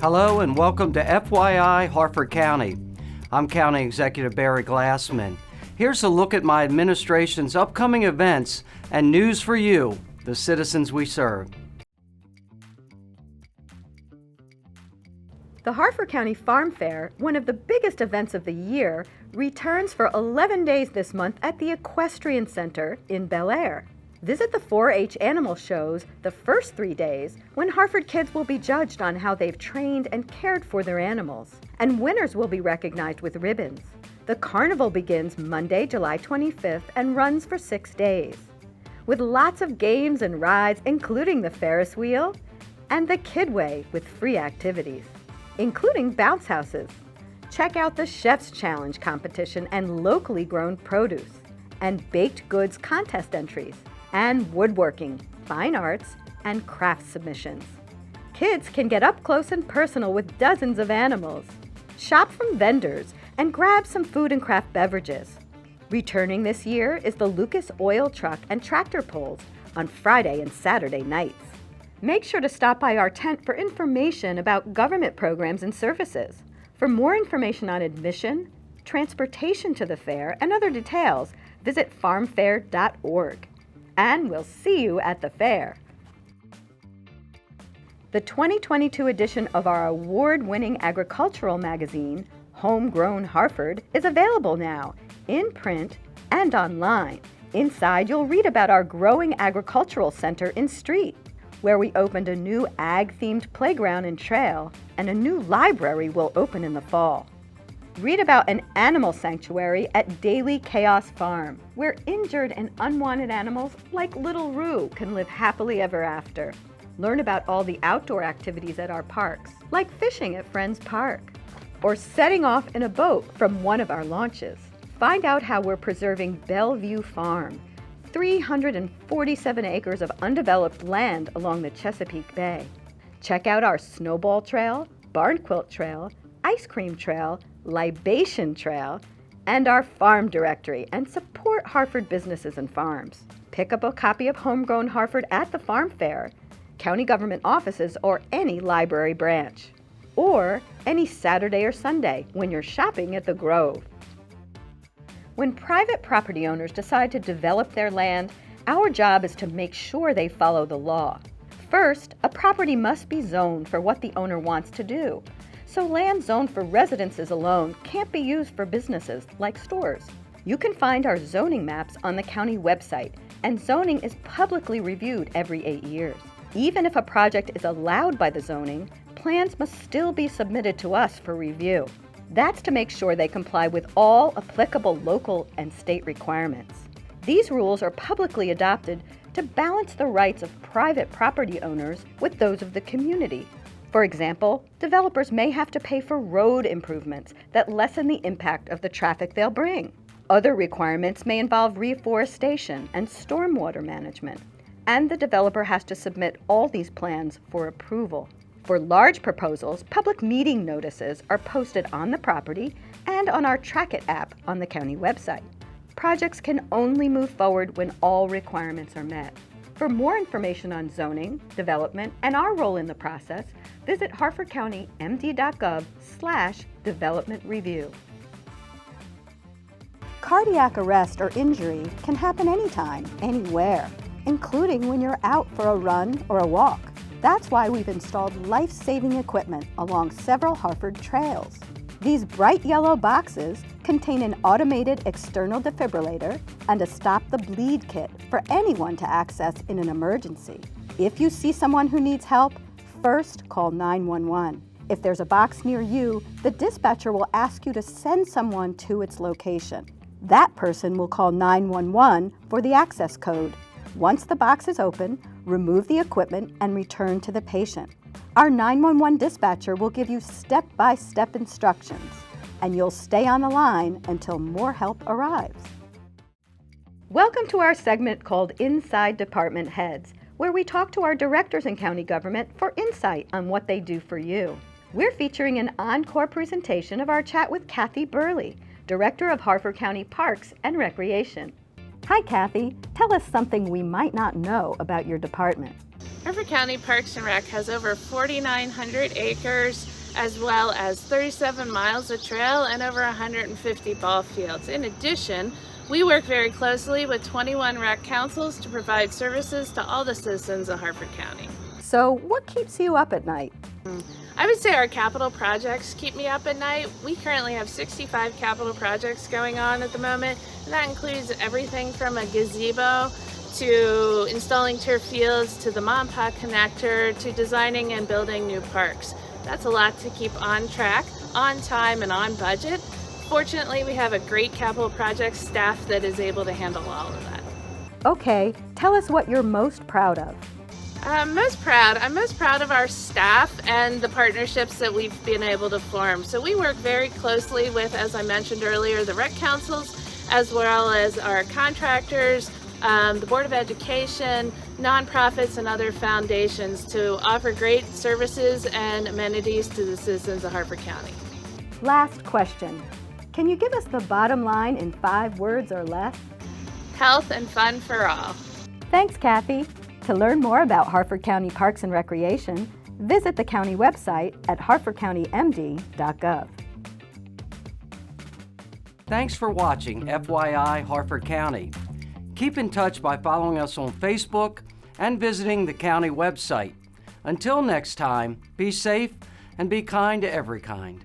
Hello and welcome to FYI Harford County. I'm County Executive Barry Glassman. Here's a look at my administration's upcoming events and news for you, the citizens we serve. The Harford County Farm Fair, one of the biggest events of the year, returns for 11 days this month at the Equestrian Center in Bel Air. Visit the 4-H animal shows the first 3 days when Harford kids will be judged on how they've trained and cared for their animals, and winners will be recognized with ribbons. The carnival begins Monday, July 25th and runs for 6 days, with lots of games and rides, including the Ferris wheel and the Kidway with free activities, including bounce houses. Check out the Chef's Challenge competition and locally grown produce, and baked goods contest entries, and woodworking, fine arts, and craft submissions. Kids can get up close and personal with dozens of animals. Shop from vendors and grab some food and craft beverages. Returning this year is the Lucas Oil Truck and Tractor Pulls on Friday and Saturday nights. Make sure to stop by our tent for information about government programs and services. For more information on admission, transportation to the fair, and other details, visit farmfair.org. And we'll see you at the fair. The 2022 edition of our award-winning agricultural magazine, Homegrown Hartford, is available now, in print and online. Inside, you'll read about our growing agricultural center in Street, where we opened a new ag-themed playground and trail, and a new library will open in the fall. Read about an animal sanctuary at Daily Chaos Farm, where injured and unwanted animals like Little Roo can live happily ever after. Learn about all the outdoor activities at our parks, like fishing at Friends Park, or setting off in a boat from one of our launches. Find out how we're preserving Bellevue Farm, 347 acres of undeveloped land along the Chesapeake Bay. Check out our Snowball Trail, Barn Quilt Trail, Ice Cream Trail, Libation Trail, and our farm directory, and support Harford businesses and farms. Pick up a copy of Homegrown Hartford at the farm fair, county government offices, or any library branch, or any Saturday or Sunday when you're shopping at the Grove. When private property owners decide to develop their land, our job is to make sure they follow the law. First, a property must be zoned for what the owner wants to do. So land zoned for residences alone can't be used for businesses like stores. You can find our zoning maps on the county website, and zoning is publicly reviewed every 8 years. Even if a project is allowed by the zoning, plans must still be submitted to us for review. That's to make sure they comply with all applicable local and state requirements. These rules are publicly adopted to balance the rights of private property owners with those of the community. For example, developers may have to pay for road improvements that lessen the impact of the traffic they'll bring. Other requirements may involve reforestation and stormwater management, and the developer has to submit all these plans for approval. For large proposals, public meeting notices are posted on the property and on our Track It app on the county website. Projects can only move forward when all requirements are met. For more information on zoning, development, and our role in the process, visit harfordcountymd.gov/development review. Cardiac arrest or injury can happen anytime, anywhere, including when you're out for a run or a walk. That's why we've installed life-saving equipment along several Harford trails. These bright yellow boxes contain an automated external defibrillator and a Stop the Bleed kit for anyone to access in an emergency. If you see someone who needs help, first call 911. If there's a box near you, the dispatcher will ask you to send someone to its location. That person will call 911 for the access code. Once the box is open, remove the equipment and return to the patient. Our 911 dispatcher will give you step-by-step instructions, and you'll stay on the line until more help arrives. Welcome to our segment called Inside Department Heads, where we talk to our directors in county government for insight on what they do for you. We're featuring an encore presentation of our chat with Kathy Burley, Director of Harford County Parks and Recreation. Hi, Kathy. Tell us something we might not know about your department. Harford County Parks and Rec has over 4,900 acres, as well as 37 miles of trail and over 150 ball fields. In addition, we work very closely with 21 rec councils to provide services to all the citizens of Harford County. So, what keeps you up at night? I would say our capital projects keep me up at night. We currently have 65 capital projects going on at the moment, and that includes everything from a gazebo to installing turf fields to the Mom Pa connector to designing and building new parks. That's a lot to keep on track, on time, and on budget. Fortunately, we have a great capital projects staff that is able to handle all of that. Okay, tell us what you're most proud of. I'm most proud of our staff and the partnerships that we've been able to form. So we work very closely with, as I mentioned earlier, the rec councils, as well as our contractors, the Board of Education, nonprofits, and other foundations to offer great services and amenities to the citizens of Harford County. Last question. Can you give us the bottom line in 5 words or less? Health and fun for all. Thanks, Kathy. To learn more about Harford County Parks and Recreation, visit the county website at harfordcountymd.gov. Thanks for watching FYI Harford County. Keep in touch by following us on Facebook and visiting the county website. Until next time, be safe and be kind to every kind.